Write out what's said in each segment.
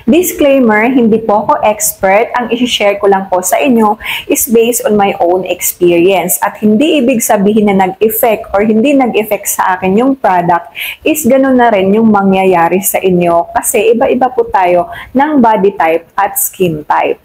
Disclaimer, hindi po ako expert. Ang isi-share ko lang po sa inyo is based on my own experience. At hindi ibig sabihin na nag-effect or hindi nag-effect sa akin yung product is ganun na rin yung mangyayari sa inyo. Kasi iba-iba po tayo ng body type at skin type.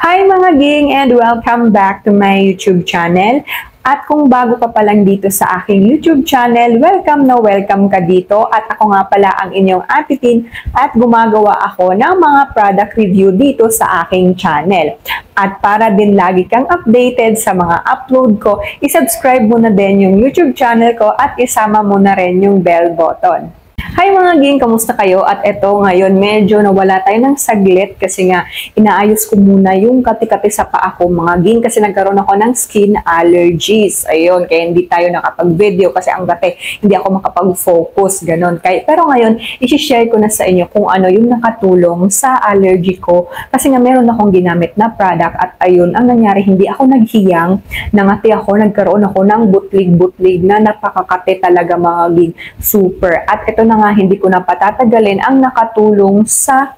Hi mga ging and welcome back to my YouTube channel. At kung bago ka pa lang dito sa aking YouTube channel, welcome na welcome ka dito. At ako nga pala ang inyong Ate Tin at gumagawa ako ng mga product review dito sa aking channel. At para din lagi kang updated sa mga upload ko, isubscribe mo na din yung YouTube channel ko at isama mo na rin yung bell button. Hi mga ging, kamusta kayo? At eto ngayon, medyo nawala tayo ng saglit kasi nga inaayos ko muna yung kati-kati sa paa ko mga ging kasi nagkaroon ako ng skin allergies. Ayun, kaya hindi tayo nakapag-video kasi ang dati hindi ako makapag-focus, ganon. Pero ngayon, isi-share ko na sa inyo kung ano yung nakatulong sa allergy ko kasi nga meron akong ginamit na product at ayun, ang nangyari, hindi ako naghiyang, nangati ako, nagkaroon ako ng butlig-butlig na napakakate talaga mga ging. Super. At ito na nga, hindi ko na patatagalin ang nakatulong sa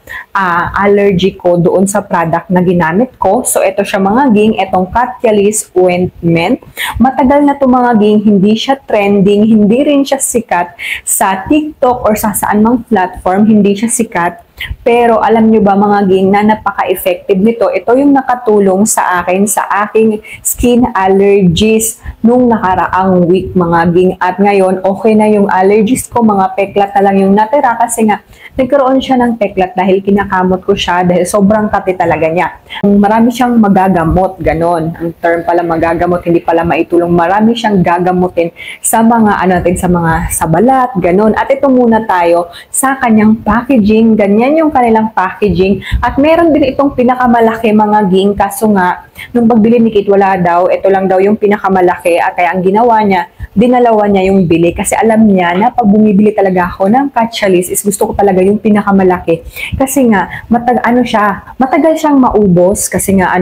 allergy ko doon sa product na ginamit ko. So, ito siya mga ging, itong Catalyst Ointment. Matagal na ito mga ging, hindi siya trending, hindi rin siya sikat sa TikTok or sa saan mang platform, hindi siya sikat. Pero alam nyo ba mga ging na napaka-effective nito? Ito yung nakatulong sa akin, sa aking skin allergies nung nakaraang week mga ging. At ngayon, okay na yung allergies ko, mga peklat na lang yung natira kasi nga nagkaroon siya ng peklat dahil kinakamot ko siya dahil sobrang kati talaga niya. Marami siyang magagamot, ganon. Ang term pala magagamot, hindi pala maitulong. Marami siyang gagamutin sa mga sa mga sabalat, ganon. At ito muna tayo sa kanyang packaging, ganyan yung kanilang packaging. At meron din itong pinakamalaki mga ging, kaso nga, nung pagbili ni Kate, wala daw, ito lang daw yung pinakamalaki, at kaya ang ginawa niya, dinalawa niya yung bili kasi alam niya na pag bumibili talaga ako ng Catalyst is gusto ko talaga yung pinakamalaki kasi nga matagal siyang maubos kasi nga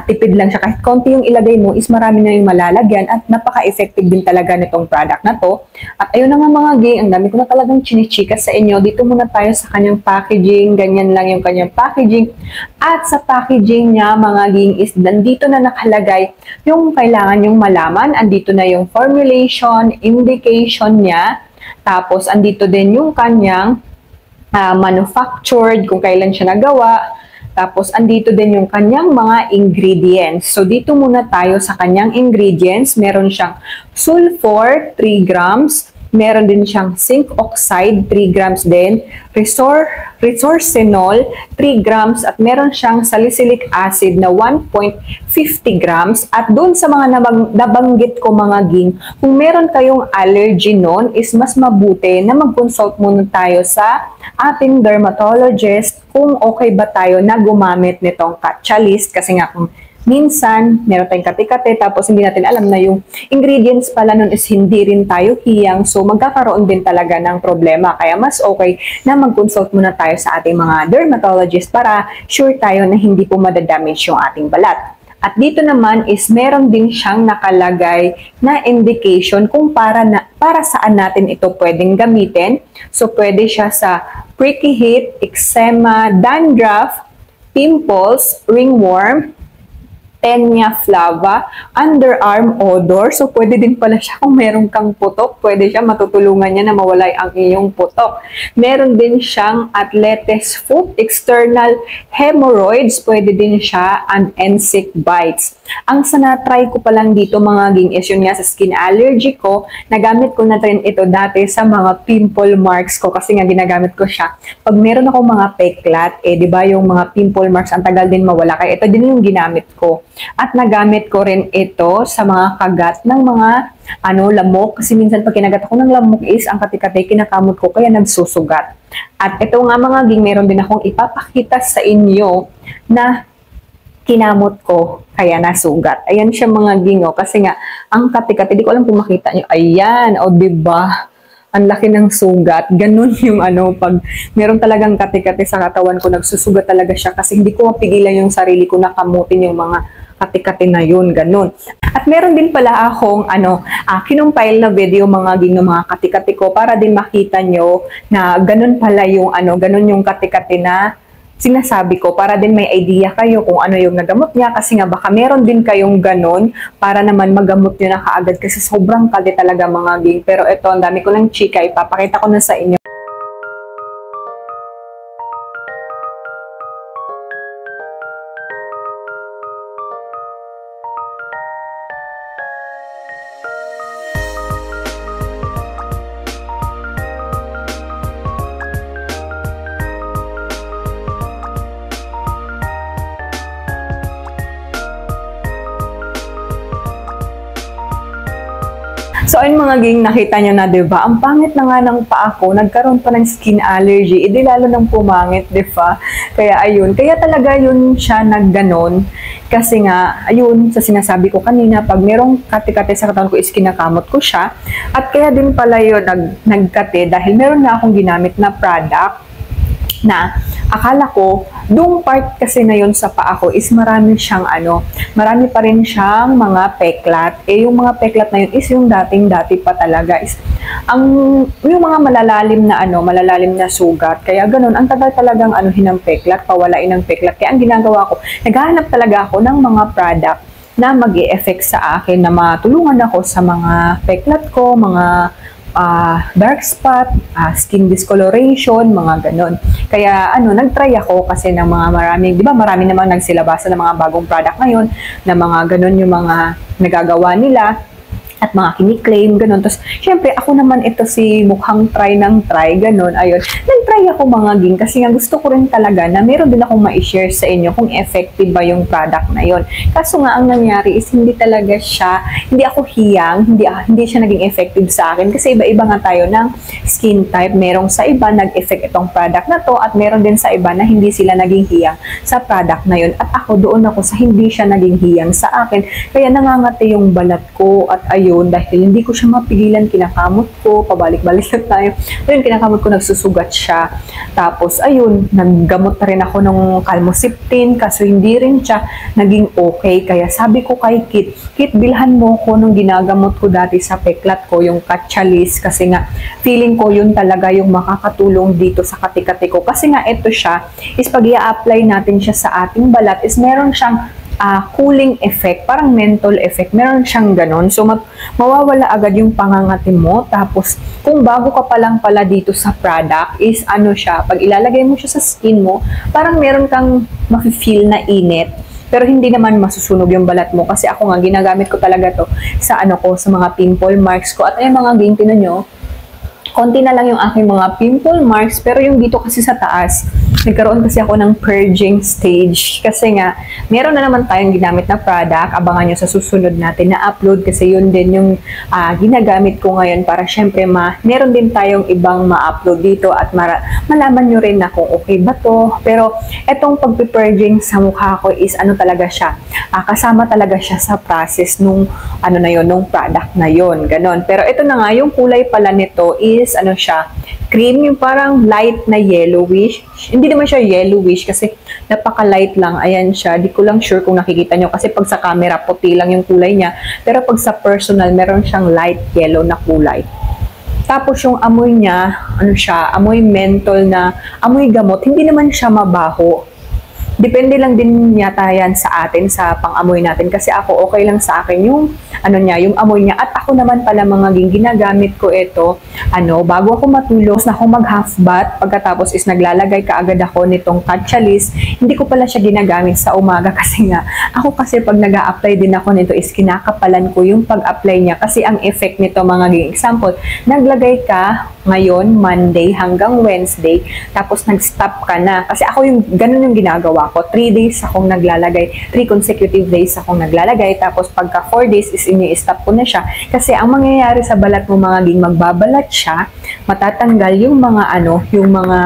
tipid lang siya, kahit konti yung ilagay mo is marami na yung malalagyan at napaka-effective din talaga nitong product na to. At ayun na nga mga ging, ang dami ko na talagang chinichika sa inyo. Dito muna tayo sa kanyang packaging, ganyan lang yung kanyang packaging. At sa packaging niya mga ging is nandito na nakalagay yung kailangan yung malaman, andito na yung formulation, indication niya, tapos andito din yung kanyang manufactured, kung kailan siya nagawa. Tapos, andito din yung kanyang mga ingredients. So, dito muna tayo sa kanyang ingredients. Meron siyang sulfur, 3 grams. Meron din siyang zinc oxide, 3 grams din. Resorcinol, 3 grams. At meron siyang salicylic acid na 1.50 grams. At doon sa mga nabanggit ko mga ging, kung meron kayong allergy noon, is mas mabuti na mag-consult muna tayo sa ating dermatologist kung okay ba tayo na gumamit nitong Catalyst. Kasi nga kung minsan, meron tayong kati-kati, tapos hindi natin alam na yung ingredients pala nun is hindi rin tayo hiyang. So, magkakaroon din talaga ng problema. Kaya mas okay na mag-consult muna tayo sa ating mga dermatologist para sure tayo na hindi po madadamage yung ating balat. At dito naman is meron din siyang nakalagay na indication kung para saan natin ito pwedeng gamitin. So, pwede siya sa prickly heat, eczema, dandruff, pimples, ringworm, Tenia flava, underarm odor. So, pwede din pala siya kung meron kang putok. Pwede siya, matutulungan niya na mawala ang iyong putok. Meron din siyang athlete's foot, external hemorrhoids. Pwede din siya, and insect bites. Ang sanatry ko pa lang dito mga ging is yun nga sa skin allergy ko. Nagamit ko na rin ito dati sa mga pimple marks ko kasi nga ginagamit ko siya. Pag meron akong mga peklat, di ba yung mga pimple marks, ang tagal din mawala. Kaya ito din yung ginamit ko. At nagamit ko rin ito sa mga kagat ng mga lamok. Kasi minsan pag kinagat ako ng lamok is ang kati-kati kinakamot ko kaya nagsusugat. At ito nga mga ging, meron din akong ipapakita sa inyo na kinamot ko kaya nasugat. Ayan siya mga ging, kasi nga ang kati-kati, di ko alam kung makita nyo. Ayan, diba? Ang laki ng sugat. Ganun yung pag meron talagang kati-kati sa katawan ko, nagsusugat talaga siya kasi hindi ko mapigilan yung sarili ko na kamutin yung mga kati-kati na yun, ganun. At meron din pala akong kinumpile na video mga mga kati-kati ko para din makita nyo na ganun pala yung ganun yung kati-kati na sinasabi ko para din may idea kayo kung ano yung nagamot niya kasi nga baka meron din kayong ganun para naman magamot nyo na kaagad kasi sobrang kali talaga mga ging. Pero ito, ang dami ko lang chika, ipapakita ko na sa inyo. So, ayun mga ging, nakita nyo na, diba? Ang pangit na nga ng paa ko, nagkaroon pa ng skin allergy, edi lalo nang pumangit, diba? Kaya ayun, kaya talaga yun siya nagganon. Kasi nga, ayun, sa sinasabi ko kanina, pag merong kati-kati sa katawan ko is kinakamot ko siya. At kaya din pala yun nagkati dahil meron na akong ginamit na product na akala ko, dung part kasi na yun sa paa ko is marami siyang marami pa rin siyang mga peklat. Eh, yung mga peklat na yun is yung dating-dati pa talaga. Is, yung mga malalalim na sugat. Kaya ganun, ang tagal talagang ng peklat, pawalain ng peklat. Kaya ang ginagawa ko, naghahanap talaga ako ng mga product na mag-e-effect sa akin, na matulungan ako sa mga peklat ko, mga dark spot, skin discoloration, mga ganon. Kaya nag-try ako kasi ng mga maraming, di ba marami namang nagsilabasa ng mga bagong product ngayon, na mga ganon yung mga nagagawa nila at mga kiniklaim, ganun. Tapos, syempre, ako naman ito si mukhang try ng try, ganun. Ayun, nag-try ako mga ging kasi nga gusto ko rin talaga na meron din akong ma-share sa inyo kung effective ba yung product na yun. Kaso nga, ang nangyari is hindi talaga siya, hindi ako hiyang, hindi siya naging effective sa akin kasi iba-iba nga tayo ng skin type. Merong sa iba nag-effect itong product na to at meron din sa iba na hindi sila naging hiyang sa product na yun. At ako, doon ako sa hindi siya naging hiyang sa akin. Kaya nangangati yung balat ko at ayun, dahil hindi ko siya mapigilan, kinakamot ko, pabalik-balik na tayo. Ayun, kinakamot ko, nagsusugat siya. Tapos, ayun, naggamot na rin ako ng Calmosiptin, kaso hindi rin siya naging okay. Kaya sabi ko kay Kit, bilhan mo ko nung ginagamot ko dati sa peklat ko, yung Catchalis, kasi nga, feeling ko yun talaga yung makakatulong dito sa kati-kati ko. Kasi nga, ito siya, is pag i-apply natin siya sa ating balat, is meron siyang cooling effect, parang menthol effect, meron siyang ganon. So, mawawala agad yung pangangati mo. Tapos, kung bago ka pa lang pala dito sa product, is siya, pag ilalagay mo siya sa skin mo, parang meron kang mafe-feel na init. Pero hindi naman masusunog yung balat mo. Kasi ako nga, ginagamit ko talaga to sa sa mga pimple marks ko. At ay mga game, tinan nyo, konti na lang yung aking mga pimple marks, pero yung dito kasi sa taas, nagkaroon kasi ako ng purging stage. Kasi nga, meron na naman tayong ginamit na product. Abangan nyo sa susunod natin na upload kasi yun din yung ginagamit ko ngayon para syempre meron din tayong ibang ma-upload dito at malaman nyo rin na kung okay ba to. Pero etong pag-purging sa mukha ko is talaga siya. Kasama talaga siya sa process nung nung product na yun. Ganon. Pero ito na nga, yung kulay pala nito is siya, cream, yung parang light na yellowish. Hindi naman siya yellowish kasi napaka-light lang. Ayan siya. Di ko lang sure kung nakikita nyo kasi pag sa camera puti lang yung kulay niya. Pero pag sa personal, meron siyang light yellow na kulay. Tapos yung amoy niya, siya, amoy menthol na amoy gamot. Hindi naman siya mabaho. Depende lang din yata yan sa atin, sa pang-amoy natin. Kasi ako, okay lang sa akin yung yung amoy niya. At ako naman pala mga ginagamit ko ito, bago ako matulog, na ako mag-half bath, pagkatapos is naglalagay kaagad ako nitong Catchalis. Hindi ko pala siya ginagamit sa umaga kasi nga, ako kasi pag nag-a-apply din ako nito is kinakapalan ko yung pag-apply niya. Kasi ang effect nito mga example, naglagay ka ngayon, Monday hanggang Wednesday, tapos nag-stop ka na. Kasi ako ganun yung ginagawa ko. 3 days akong naglalagay, 3 consecutive days akong naglalagay, tapos pagka 4 days is ini-stop ko na siya. Kasi ang mangyayari sa balat mo mga magbabalat siya, matatanggal yung mga yung mga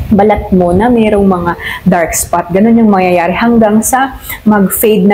balat mo na mayroong mga dark spot. Ganun yung mangyayari hanggang sa mag-fade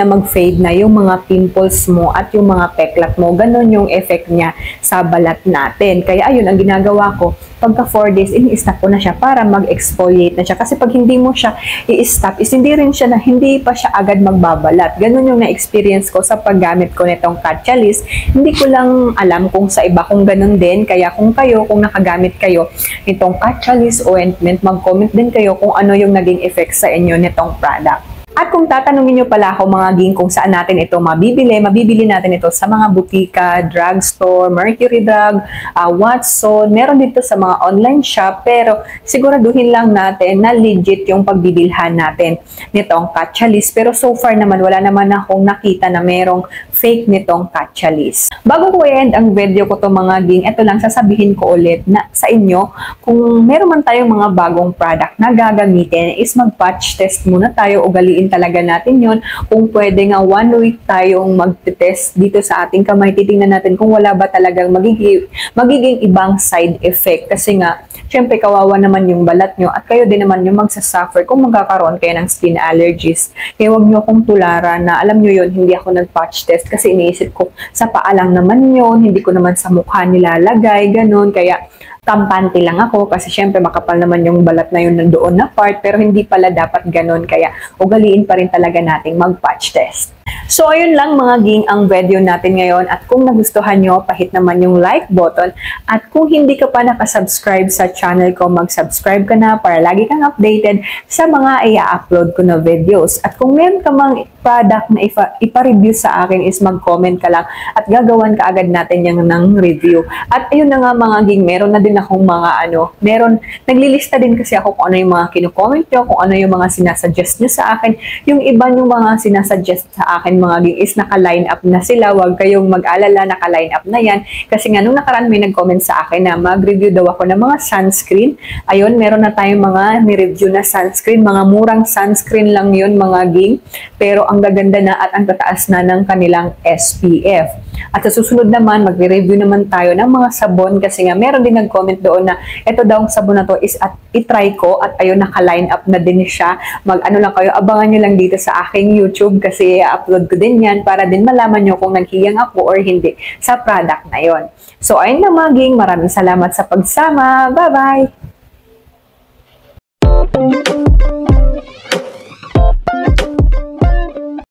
na yung mga pimples mo at yung mga peklat mo. Ganun yung effect niya sa balat natin. Kaya ayun, ang ginagawa ko, pagka 4 days, i-stop ko na siya para mag-exfoliate na siya. Kasi pag hindi mo siya i-stop, is hindi rin siya hindi pa siya agad magbabalat. Ganun yung na-experience ko sa paggamit ko nitong Catalyst. Hindi ko lang alam kung sa iba kung ganun din. Kaya kung nakagamit kayo nitong Catalyst ointment, mag-comment din kayo kung ano yung naging effect sa inyo nitong product. At kung tatanungin nyo pala ako mga ging kung saan natin ito mabibili natin ito sa mga butika, drugstore, Mercury Drug, Watson, meron dito sa mga online shop, pero siguraduhin lang natin na legit yung pagbibilhan natin nitong Catalyst. Pero so far naman, wala naman akong nakita na merong fake nitong Catalyst. Bago ko i-end ang video ko to mga ging, ito lang sasabihin ko ulit na sa inyo, kung meron man tayong mga bagong product na gagamitin, is mag-patch test muna tayo, ugaliin talaga natin yon. Kung pwede nga 1 week tayong mag-test dito sa ating kamay, titingnan natin kung wala ba talagang magiging ibang side effect. Kasi nga, syempre kawawa naman yung balat nyo at kayo din naman yung magsasuffer kung magkakaroon kayo ng skin allergies. Kaya huwag nyo akong tularan na alam nyo yun, hindi ako nag-patch test kasi iniisip ko sa paa lang naman yun, hindi ko naman sa mukha nilalagay, ganun. Kaya kampante lang ako kasi syempre makapal naman yung balat na yun nandoon na part, pero hindi pala dapat ganun, kaya ugaliin pa rin talaga nating mag-patch test. So, ayun lang mga ging ang video natin ngayon, at kung nagustuhan nyo, pahit naman yung like button, at kung hindi ka pa nakasubscribe sa channel ko, mag-subscribe ka na para lagi kang updated sa mga i-upload ko na videos. At kung meron ka mang product na ipa-review sa akin, is mag-comment ka lang at gagawan ka agad natin yung ng review. At ayun na nga mga ging, meron na din akong mga naglilista din kasi ako kung ano yung mga kino-comment nyo, kung ano yung mga sinasuggest nyo sa akin. Yung iba yung mga sinasuggest sa akin mga ging is naka-line up na sila. Huwag kayong mag-alala, naka-line up na yan. Kasi nga nung nakaraan may nag-comment sa akin na mag-review daw ako ng mga sunscreen. Ayun, meron na tayong mga ni-review na sunscreen. Mga murang sunscreen lang yun mga ging. Pero ang gaganda na at ang tataas na ng kanilang SPF. At sa susunod naman, mag-review naman tayo ng mga sabon kasi nga meron din nag-comment doon na ito daw ang sabon na to is at itry ko, at ayun, naka-line up na din siya. Mag-ano lang kayo, abangan nyo lang dito sa aking YouTube kasi upload ko din yan para din malaman nyo kung naghiyang ako or hindi sa product na yon. So ayun na mga ging, maraming salamat sa pagsama. Bye-bye!